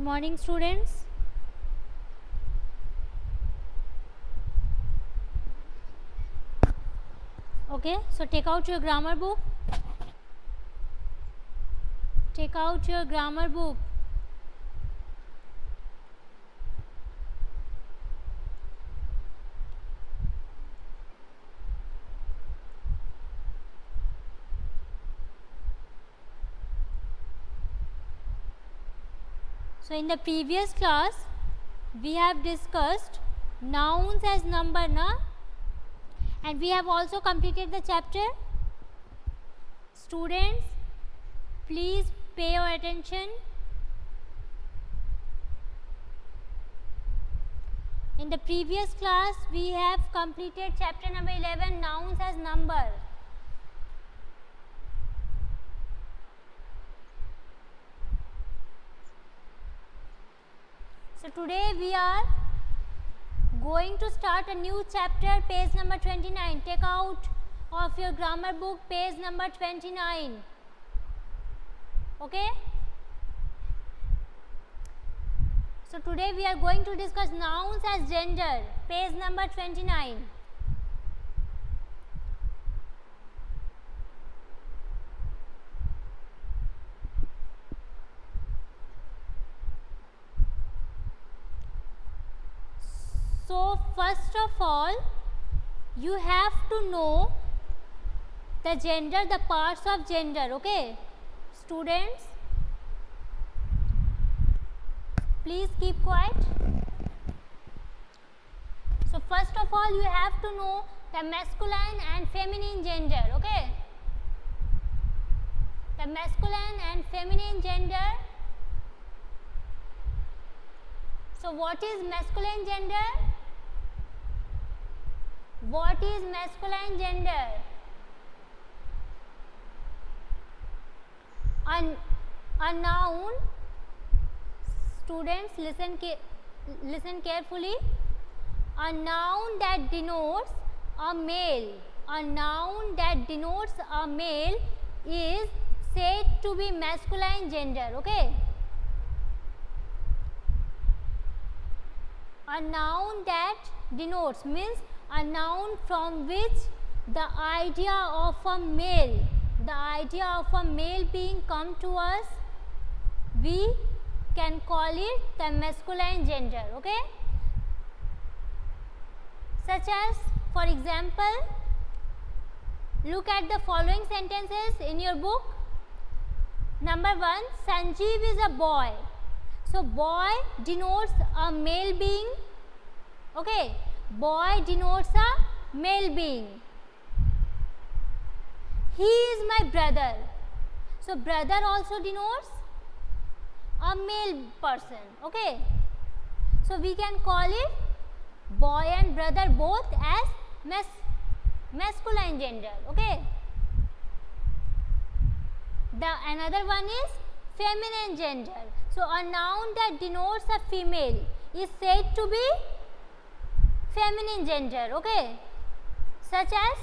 Good morning, students. Okay, so take out your grammar book. Take out your grammar book. So in the previous class we have discussed nouns as number, na? And we have also completed the chapter. Students, please pay your attention. In the previous class we have completed chapter number 11, nouns as number. So today we are going to start a new chapter, page number 29. Take out of your grammar book page number 29. Okay? So today we are going to discuss nouns as gender, page number 29. So first of all, you have to know the gender, the parts of gender. Okay, students, please keep quiet. So first of all, you have to know the masculine and feminine gender. Okay, the masculine and feminine gender. So what is masculine gender? What is masculine gender? A noun, students listen carefully, a noun that denotes a male, a noun that denotes a male is said to be masculine gender. Okay, a noun that denotes means a noun from which the idea of a male, being come to us, we can call it the masculine gender. Okay, such as, for example, look at the following sentences in your book. Number 1, Sanjeev is a boy. So boy denotes a male being. Okay, boy denotes a male being. He is my brother. So brother also denotes a male person. Okay, so we can call it boy and brother both as masculine gender. Okay, the another one is feminine gender. So a noun that denotes a female is said to be feminine gender. Okay, such as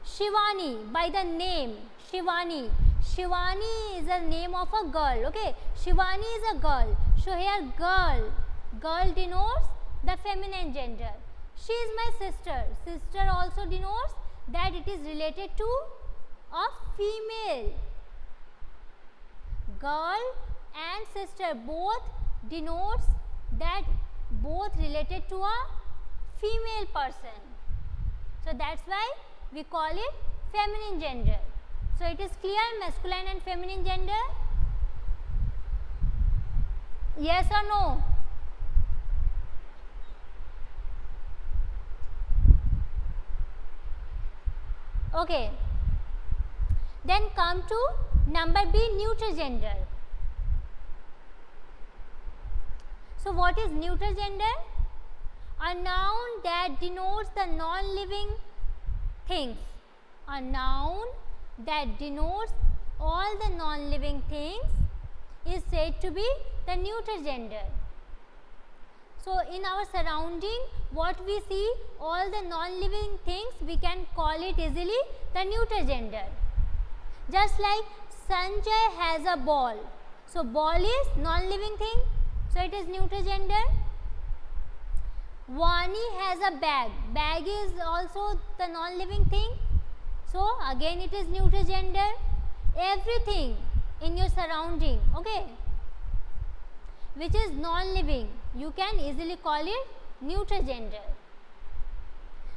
Shivani, by the name Shivani. Shivani is the name of a girl. Okay, Shivani is a girl. So here girl denotes the feminine gender. She is my sister. Sister also denotes that it is related to a female. Girl and sister both denotes that both related to a female person. So that's why we call it feminine gender. So it is clear, masculine and feminine gender? Yes or no? Okay. Then come to number B, neuter gender. So what is neuter gender? A noun that denotes the non-living things. A noun that denotes all the non-living things is said to be the neuter gender. So in our surrounding, what we see, all the non-living things, we can call it easily the neuter gender. Just like Sanjay has a ball. So ball is non-living thing. So it is neuter gender. Vani has a bag. Bag is also the non-living thing. So again it is neuter gender. Everything in your surrounding, okay, which is non-living, you can easily call it neuter gender.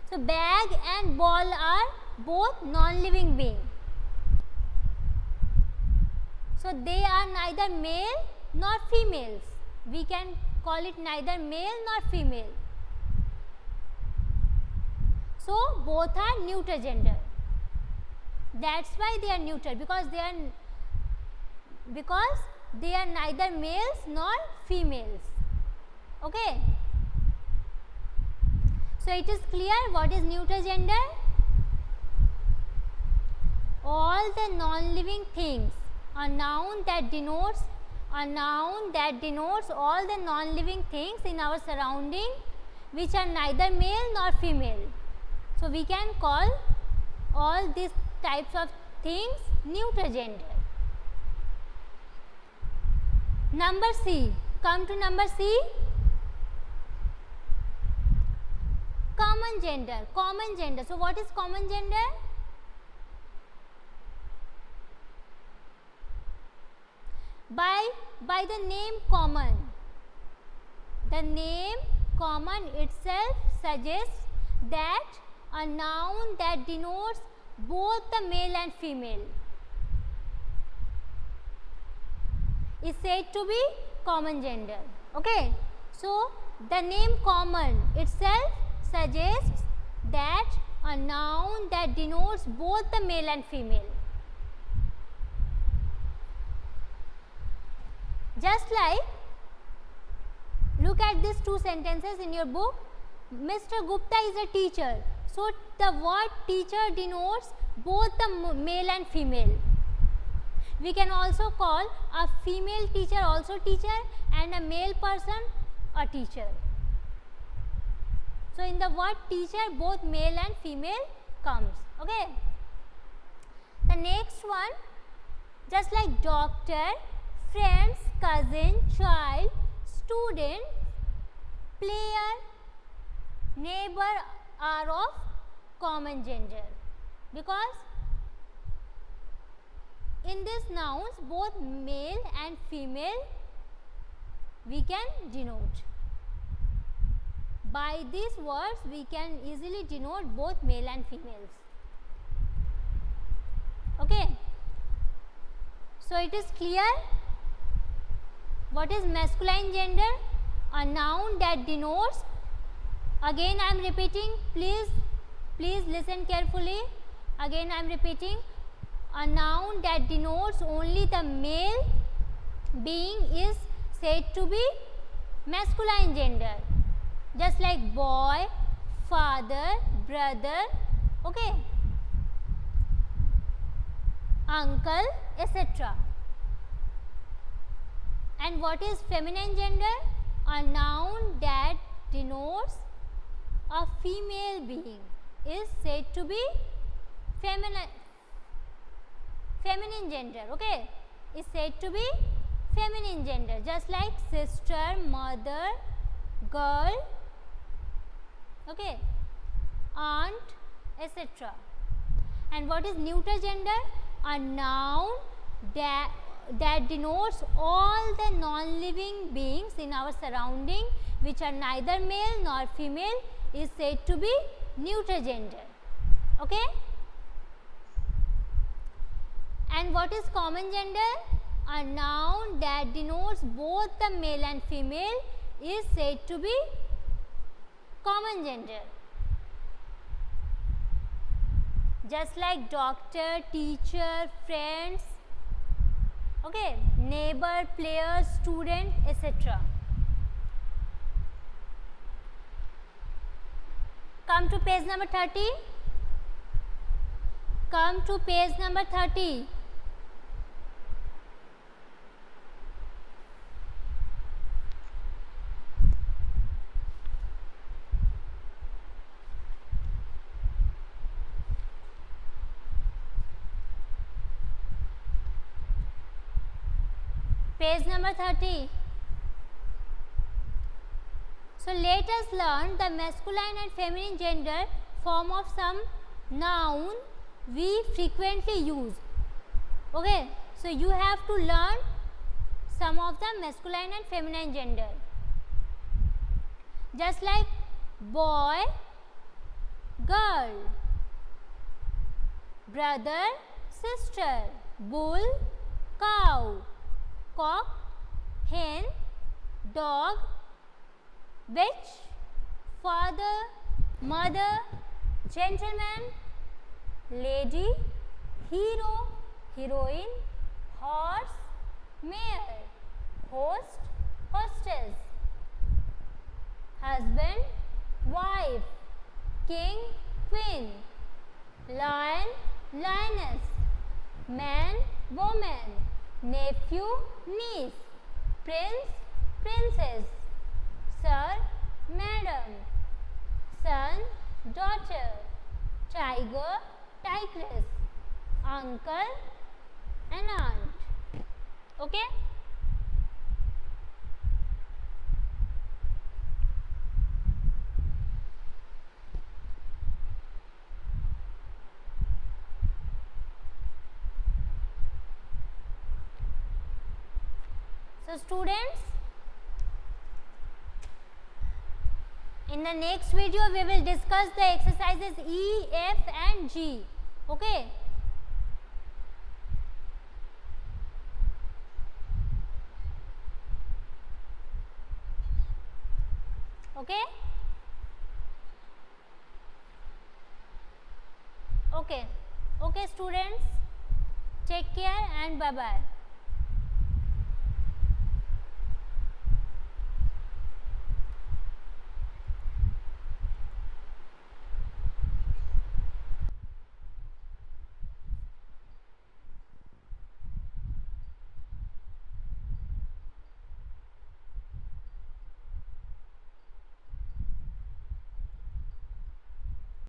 So bag and ball are both non-living being. So they are neither male nor females. We can call it neither male nor female. So both are neuter gender. That's why they are neuter, because they are neither males nor females. Okay. So it is clear what is neuter gender. All the non-living things, a noun that denotes all the non-living things in our surrounding which are neither male nor female. So we can call all these types of things neuter gender. Number C. Come to number C. Common gender. Common gender. So what is common gender? By the name common. The name common itself suggests that a noun that denotes both the male and female is said to be common gender. Okay. So the name common itself suggests that a noun that denotes both the male and female. Just like, look at these two sentences in your book. Mr. Gupta is a teacher. So the word teacher denotes both the male and female. We can also call a female teacher also teacher and a male person a teacher. So in the word teacher, both male and female comes. Okay. The next one, just like doctor, friends, cousin, child, student, player, neighbor are of common gender, because in these nouns both male and female we can denote. By these words we can easily denote both male and females. Okay. So it is clear what is masculine gender. A noun that denotes, again I am repeating, please listen carefully. Again I am repeating, a noun that denotes only the male being is said to be masculine gender. Just like boy, father, brother, okay, uncle, etc. And what is feminine gender? A noun that denotes a female being is said to be feminine gender. Okay, is said to be feminine gender. Just like sister, mother, girl, okay, aunt, etc. And what is neuter gender? A noun that denotes all the non-living beings in our surrounding which are neither male nor female is said to be neuter gender. Okay. And what is common gender? A noun that denotes both the male and female is said to be common gender. Just like doctor, teacher, friends, okay, neighbor, player, student, etc. Come to page number 30. Come to page number 30. Page number 30. So let us learn the masculine and feminine gender form of some noun we frequently use. Okay, so you have to learn some of the masculine and feminine gender. Just like boy, girl, brother, sister, bull, cow, cock, hen, dog, witch, father, mother, gentleman, lady, hero, heroine, horse, mare, host, hostess, husband, wife, king, queen, lion, lioness, man, woman, nephew, niece, prince, princess, sir, madam, son, daughter, tiger, tigress, uncle and aunt. Okay? So students, in the next video we will discuss the exercises E, F and G. Okay? Okay? Okay. Okay students, take care and bye bye.